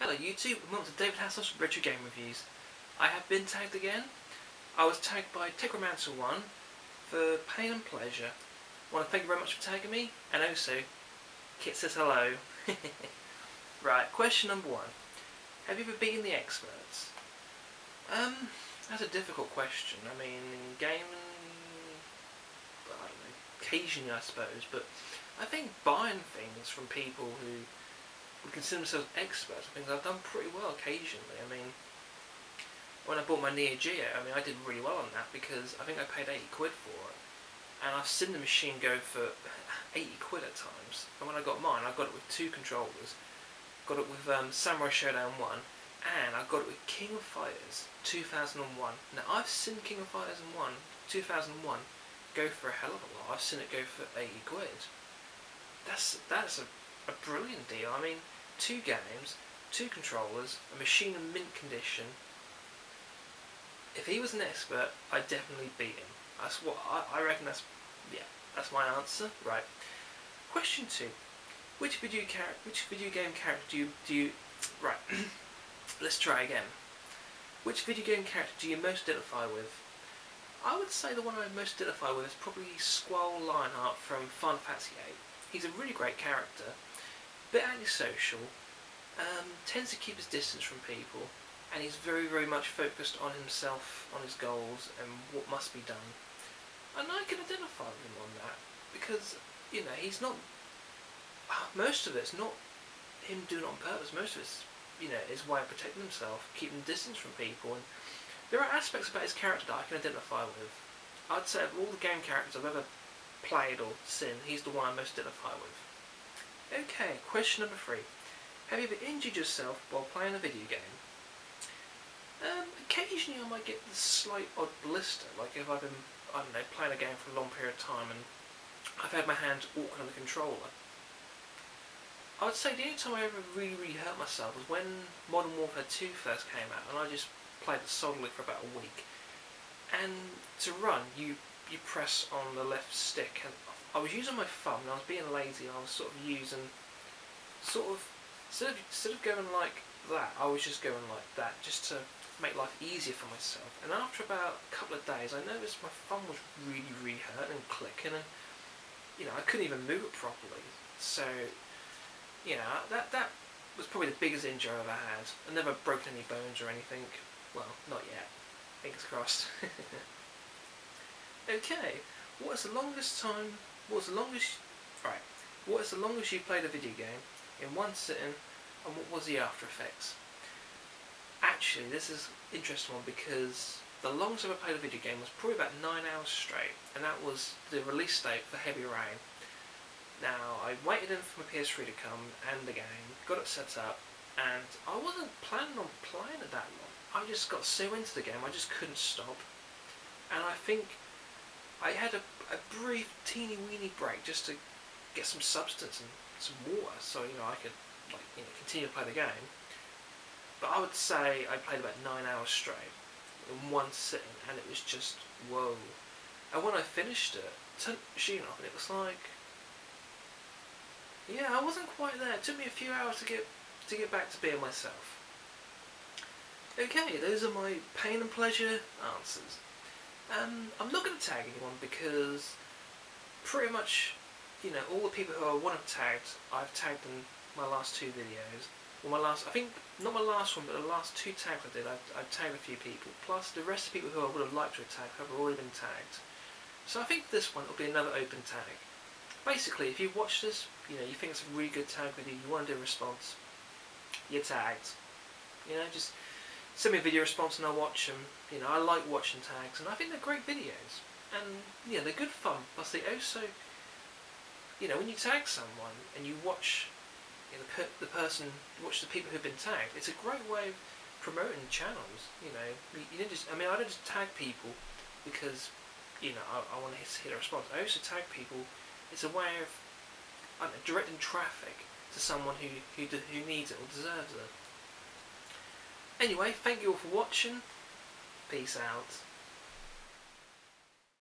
Hello YouTube, and welcome to David Hassell's Retro Game Reviews. I have been tagged again. I was tagged by Tegromancer1 for pain and pleasure. I want to thank you very much for tagging me, and also, Kit says hello. Right, question number one. Have you ever beaten the experts? That's a difficult question. I mean, in gaming, well, I don't know, occasionally I suppose, but I think buying things from people who would consider themselves experts, I think I've done pretty well occasionally. I mean, when I bought my Neo Geo, I mean, I did really well on that because I think I paid 80 quid for it. And I've seen the machine go for 80 quid at times. And when I got mine, I got it with two controllers. Got it with Samurai Showdown 1, and I got it with King of Fighters 2001. Now, I've seen King of Fighters 2001 go for a hell of a lot. I've seen it go for 80 quid. That's a brilliant deal. I mean, 2 games, 2 controllers, a machine in mint condition. If he was an expert, I'd definitely beat him. That's what I reckon. That's my answer. Right. Question 2: Which video game character do you right? Let's try again. Which video game character do you most identify with? I would say the one I most identify with is probably Squall Lionheart from Final Fantasy VIII. He's a really great character. Bit antisocial, tends to keep his distance from people, and he's very, very much focused on himself, on his goals, and what must be done. And I can identify with him on that, because, you know, he's not, most of it's not him doing it on purpose. Most of it's, you know, his way of protecting himself, keeping distance from people, and there are aspects about his character that I can identify with. I'd say of all the game characters I've ever played or seen, he's the one I most identify with. Okay, question number 3. Have you ever injured yourself while playing a video game? Occasionally I might get this slight odd blister, like if I've been, I don't know, playing a game for a long period of time and I've had my hand awkward on the controller. I would say the only time I ever really hurt myself was when Modern Warfare 2 first came out, and I just played it solidly for about a week. And to run, you press on the left stick, and I was using my thumb, and I was being lazy, and I was sort of using, instead of going like that, I was just going like that, just to make life easier for myself. And after about a couple of days, I noticed my thumb was really hurting and clicking, and, you know, I couldn't even move it properly. So, you know, that was probably the biggest injury I've ever had. I never broken any bones or anything. Well, not yet. Fingers crossed. Okay, what is the longest you played a video game in one sitting, and what was the after effects? Actually, this is an interesting one, because the longest I ever played a video game was probably about 9 hours straight, and that was the release date for Heavy Rain. Now, I waited in for my PS3 to come and the game, got it set up, and I wasn't planning on playing it that long. I just got so into the game, I just couldn't stop. And I think I had a brief teeny weeny break just to get some substance and some water, so, you know, I could, like, you know, continue to play the game. But I would say I played about 9 hours straight in one sitting, and it was just whoa. And when I finished it, turned the machine off, and it was like, yeah, I wasn't quite there. It took me a few hours to get back to being myself. Okay, those are my pain and pleasure answers. I'm not going to tag anyone, because pretty much, you know, all the people who I want to tag, I've tagged in my last 2 videos. Well, I think, not my last one, but the last 2 tags I did, I've tagged a few people. Plus, the rest of the people who I would have liked to have tagged have already been tagged. So I think this one will be another open tag. Basically, if you watch this, you know, you think it's a really good tag video, you want to do a response, you're tagged. You know, just send me a video response and I'll watch them. You know, I like watching tags, and I think they're great videos. And, you know, they're good fun. Plus, they also, you know, when you tag someone and you watch the person, watch the people who've been tagged. It's a great way of promoting channels. You know, you don't just. I mean, I don't just tag people because I want to hit a response. I also tag people. It's a way of directing traffic to someone who needs it or deserves it. Anyway, thank you all for watching. Peace out.